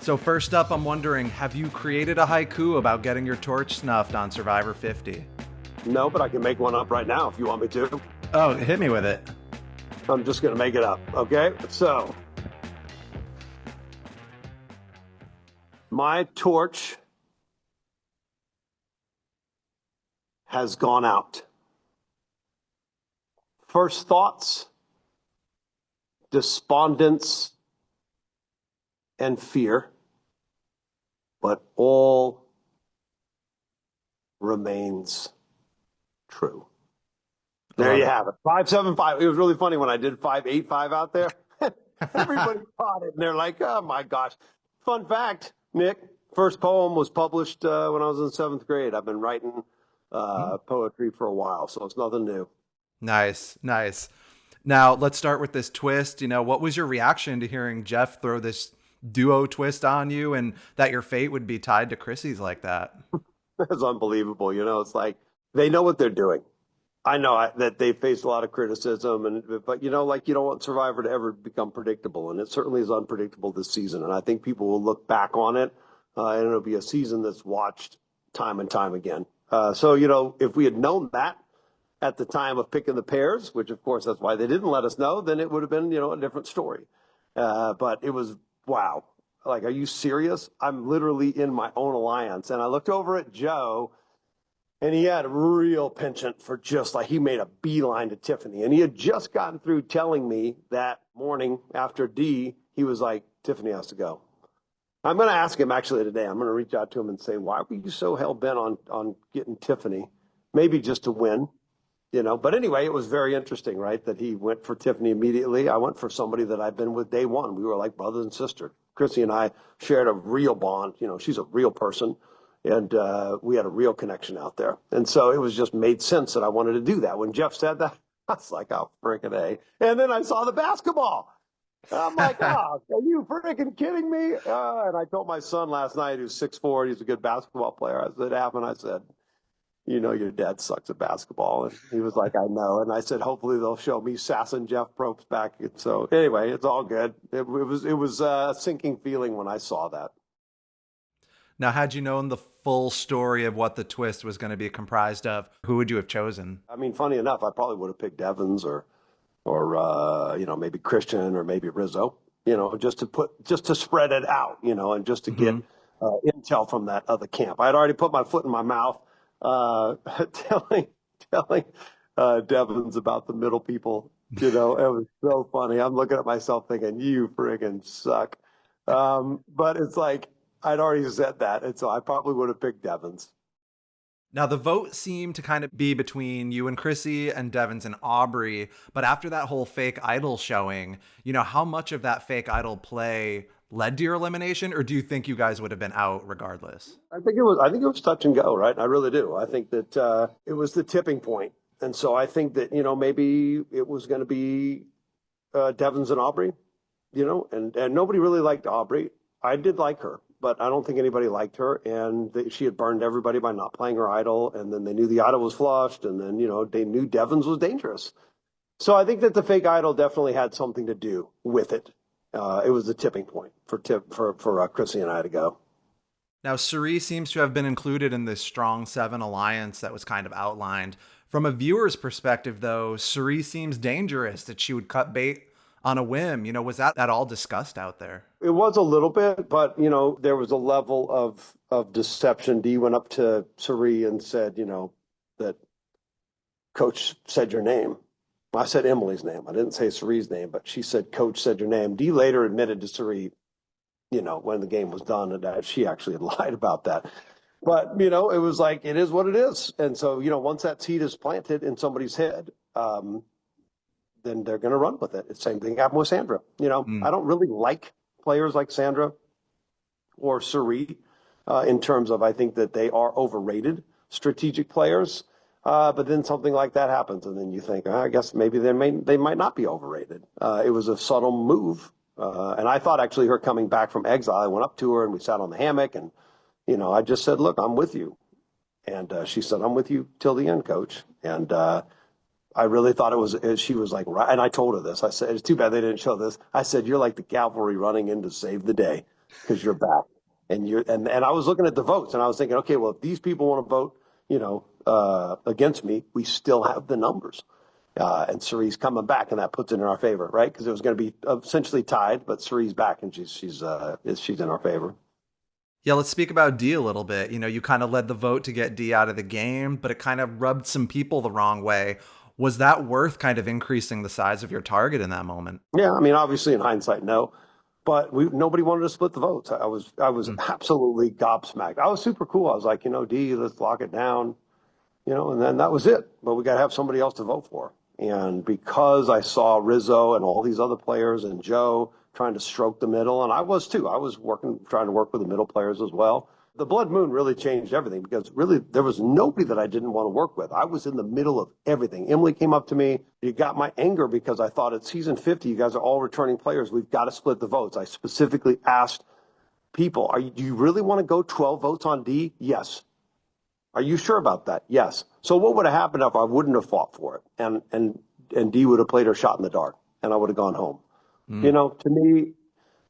So first up, I'm wondering, have you created a haiku about getting your torch snuffed on Survivor 50? No, but I can make one up right now if you want me to. Oh, hit me with it. I'm just going to make it up, okay? So, my torch has gone out. First thoughts, despondence, and fear, but all remains true. There you have it. 575. It was really funny when I did 585 out there. Everybody caught it, and they're like, oh, my gosh. Fun fact, Nick, first poem was published when I was in 7th grade. I've been writing poetry for a while, so it's nothing new. Nice, nice. Now, let's start with this twist. What was your reaction to hearing Jeff throw this duo twist on you and that your fate would be tied to Chrissy's like that? That's unbelievable. It's like they know what they're doing. I know that they faced a lot of criticism, but you don't want Survivor to ever become predictable, and it certainly is unpredictable this season. And I think people will look back on it, and it'll be a season that's watched time and time again. So if we had known that at the time of picking the pairs, which of course that's why they didn't let us know, then it would have been a different story. But it was wow. Like, are you serious? I'm literally in my own alliance, and I looked over at Joe. And he had a real penchant for he made a beeline to Tiffany. And he had just gotten through telling me that morning after D, he was like, Tiffany has to go. I'm going to ask him actually today. I'm going to reach out to him and say, why were you so hell-bent on getting Tiffany? Maybe just to win, But anyway, it was very interesting, right, that he went for Tiffany immediately. I went for somebody that I've been with day one. We were like brothers and sisters. Chrissy and I shared a real bond. She's a real person. And we had a real connection out there. And so it was just made sense that I wanted to do that. When Jeff said that, I was like, oh, frickin' A. And then I saw the basketball. I'm like, oh, are you freaking kidding me? And I told my son last night, who's 6'4", he's a good basketball player. I said, I said, your dad sucks at basketball. And he was like, I know. And I said, hopefully they'll show me sassing Jeff Probst back. And so anyway, it's all good. It was a sinking feeling when I saw that. Now, had you known the full story of what the twist was going to be comprised of, who would you have chosen? I mean, funny enough, I probably would have picked Evans or maybe Christian or maybe Rizzo, just to spread it out, and just to get intel from that other camp. I had already put my foot in my mouth, telling Devins about the middle people. It was so funny. I'm looking at myself thinking, you friggin' suck. But it's like, I'd already said that, and so I probably would have picked Devins. Now, the vote seemed to kind of be between you and Chrissy and Devins and Aubrey, but after that whole fake idol showing, how much of that fake idol play led to your elimination, or do you think you guys would have been out regardless? I think it was touch and go, right? I really do. I think that it was the tipping point, and so I think that maybe it was going to be Devins and Aubrey, and nobody really liked Aubrey. I did like her. But I don't think anybody liked her, and she had burned everybody by not playing her idol, and then they knew the idol was flushed, and then, they knew Devins was dangerous. So I think that the fake idol definitely had something to do with it. It was the tipping point for Chrissy and I to go. Now, Cirie seems to have been included in this strong 7 alliance that was kind of outlined. From a viewer's perspective, though, Cirie seems dangerous, that she would cut bait on a whim. Was that at all discussed out there? It was a little bit, but, there was a level of deception. Dee went up to Cirie and said, that Coach said your name. I said Emily's name. I didn't say Cirie's name, but she said Coach said your name. Dee later admitted to Cirie, when the game was done, and that she actually had lied about that. But, it was like, it is what it is. And so, once that seed is planted in somebody's head, then they're going to run with it. The same thing happened with Sandra. I don't really like players like Sandra or Cirie in terms of, I think that they are overrated strategic players. But then something like that happens, and then you think, I guess maybe they might not be overrated. It was a subtle move. And I thought actually her coming back from exile, I went up to her and we sat on the hammock, and, I just said, look, I'm with you. And she said, I'm with you till the end, Coach. And I really thought she was like, right. And I told her this. I said, it's too bad they didn't show this. I said, you're like the cavalry running in to save the day. because you're back. And I was looking at the votes and I was thinking, okay, well, if these people want to vote, against me, we still have the numbers. And Cirie's coming back, and that puts it in our favor, right? Because it was going to be essentially tied, but Cirie's back, and she's in our favor. Yeah, let's speak about D a little bit. You kind of led the vote to get D out of the game, but it kind of rubbed some people the wrong way. Was that worth kind of increasing the size of your target in that moment? Yeah, I mean, obviously in hindsight, no, but nobody wanted to split the votes. I was absolutely gobsmacked. I was super cool. I was like, D, let's lock it down, and then that was it. But we got to have somebody else to vote for. And because I saw Rizzo and all these other players and Joe trying to stroke the middle, and I was too. I was trying to work with the middle players as well. The Blood Moon really changed everything because really there was nobody that I didn't want to work with. I was in the middle of everything. Emily came up to me. You got my anger because I thought at season 50, you guys are all returning players. We've got to split the votes. I specifically asked people, do you really want to go 12 votes on D? Yes. Are you sure about that? Yes. So what would have happened if I wouldn't have fought for it and D would have played her shot in the dark and I would have gone home?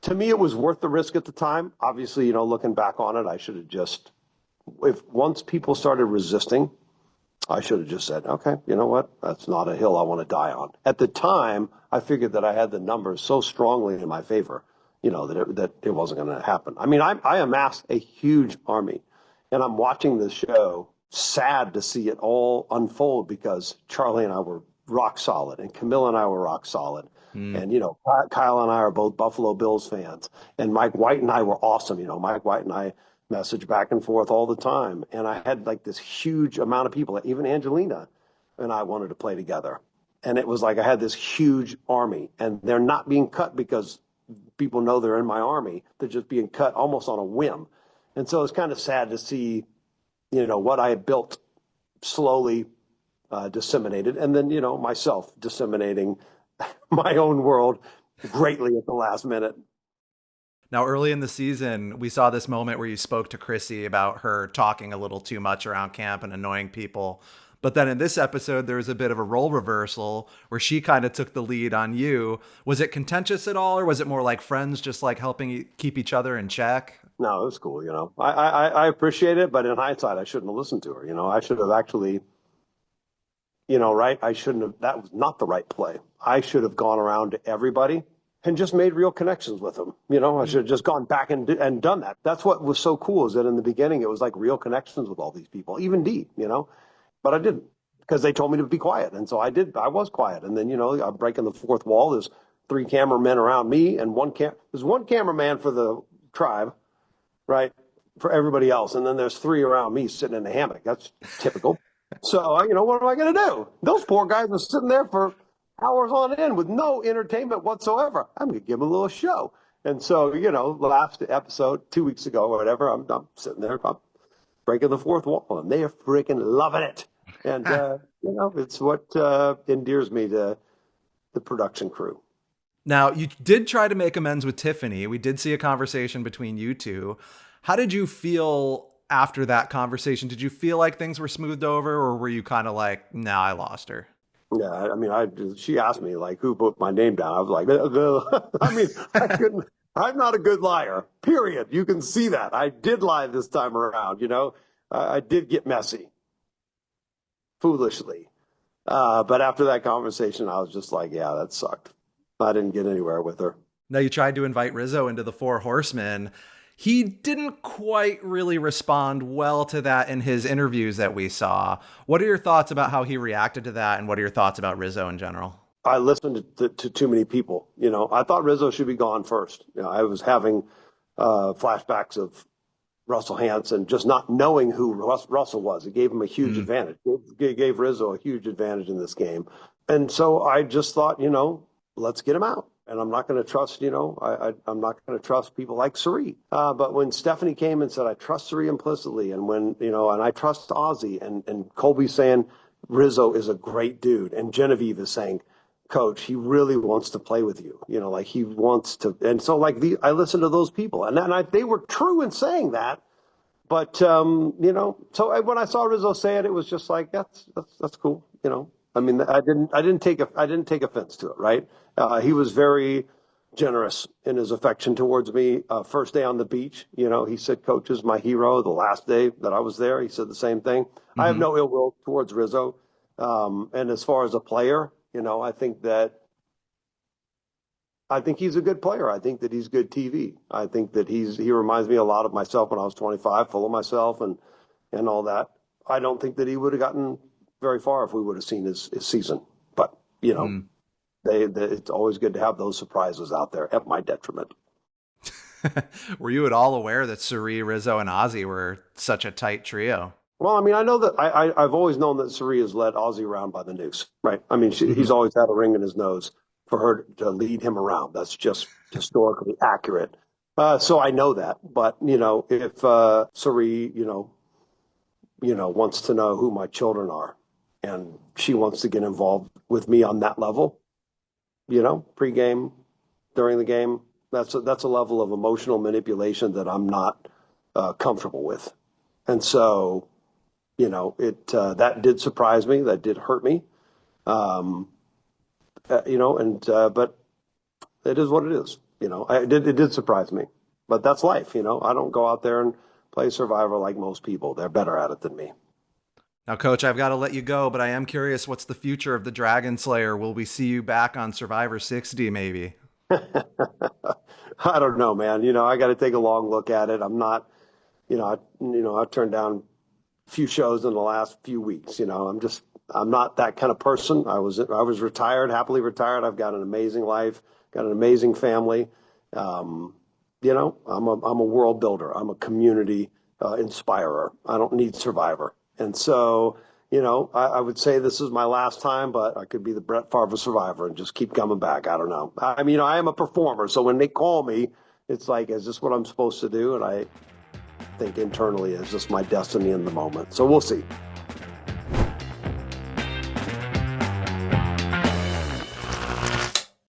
To me, it was worth the risk at the time. Obviously, looking back on it, I should have once people started resisting, I should have just said, okay, you know what? That's not a hill I want to die on. At the time, I figured that I had the numbers so strongly in my favor, that it wasn't going to happen. I mean, I amassed a huge army, and I'm watching this show, sad to see it all unfold because Charlie and I were rock solid, and Camilla and I were rock solid. And, Kyle and I are both Buffalo Bills fans. And Mike White and I were awesome. Mike White and I message back and forth all the time. And I had like this huge amount of people, even Angelina and I wanted to play together. And it was like I had this huge army. And they're not being cut because people know they're in my army. They're just being cut almost on a whim. And so it's kind of sad to see, what I had built slowly disseminated. And then, myself disseminating my own world greatly at the last minute. Now, early in the season, we saw this moment where you spoke to Chrissy about her talking a little too much around camp and annoying people. But then in this episode, there was a bit of a role reversal where she kind of took the lead on you. Was it contentious at all, or was it more like friends just like helping keep each other in check? No, it was cool. I appreciate it, but in hindsight, I shouldn't have listened to her. I should have actually, right? I shouldn't have, that was not the right play. I should have gone around to everybody and just made real connections with them. I should have just gone back and done that. That's what was so cool is that in the beginning, it was like real connections with all these people, even D, but I didn't because they told me to be quiet. And so I did, I was quiet. And then, I'm breaking the fourth wall. There's 3 cameramen around me and there's one cameraman for the tribe, right? For everybody else. And then there's 3 around me sitting in a hammock. That's typical. So, what am I going to do? Those poor guys are sitting there for hours on end with no entertainment whatsoever. I'm going to give them a little show. And so, last episode, 2 weeks ago or whatever, I'm sitting there, I'm breaking the fourth wall, and they are freaking loving it. And, it's what endears me to the production crew. Now, you did try to make amends with Tiffany. We did see a conversation between you two. How did you feel after that conversation? Did you feel like things were smoothed over, or were you kind of like, nah, I lost her? Yeah, I mean, she asked me like who put my name down. I was like, I mean, I'm not a good liar, period. You can see that. I did lie this time around, I did get messy, foolishly. But after that conversation, I was just like, yeah, that sucked. I didn't get anywhere with her. Now, you tried to invite Rizzo into the Four Horsemen. He didn't quite really respond well to that in his interviews that we saw. What are your thoughts about how he reacted to that, and what are your thoughts about Rizzo in general? I listened to too many people. I thought Rizzo should be gone first. I was having flashbacks of Russell Hanson, just not knowing who Russell was. It gave him a huge advantage. It gave Rizzo a huge advantage in this game. And so I just thought, let's get him out. And I'm not going to trust, I'm not going to trust people like Cirie. But when Stephanie came and said, I trust Cirie implicitly, and when, and I trust Ozzy, and Colby's saying Rizzo is a great dude, and Genevieve is saying, Coach, he really wants to play with you, like he wants to. And so I listened to those people, and they were true in saying that. But, so when I saw Rizzo say it, it was just like, that's cool. I mean, I didn't take offense to it. Right. He was very generous in his affection towards me. First day on the beach, he said, "Coach is my hero." The last day that I was there, he said the same thing. I have no ill will towards Rizzo. And as far as a player, I think he's a good player. I think that he's good TV. I think that he reminds me a lot of myself when I was 25, full of myself and all that. I don't think that he would have gotten very far if we would have seen his season. But, it's always good to have those surprises out there at my detriment. Were you at all aware that Cirie, Rizzo, and Ozzy were such a tight trio? Well, I mean, I know that I've always known that Cirie has led Ozzy around by the noose, right? I mean, he's always had a ring in his nose for her to lead him around. That's just historically accurate. So I know that. But, if Cirie, wants to know who my children are and she wants to get involved with me on that level, pregame, during the game, that's a level of emotional manipulation that I'm not comfortable with. And so, that did surprise me. That did hurt me. But it is what it is. It did surprise me, but that's life. I don't go out there and play Survivor like most people. They're better at it than me. Now, Coach, I've got to let you go, but I am curious, what's the future of the Dragon Slayer? Will we see you back on Survivor 60 maybe? I don't know, man. I got to take a long look at it. I'm not, I've turned down a few shows in the last few weeks. I'm not that kind of person. I was retired, happily retired. I've got an amazing life, got an amazing family. I'm a world builder. I'm a community inspirer. I don't need Survivor. And so, I would say this is my last time, but I could be the Brett Favre Survivor and just keep coming back. I don't know. I mean, I am a performer. So when they call me, it's like, is this what I'm supposed to do? And I think internally, is this my destiny in the moment? So we'll see.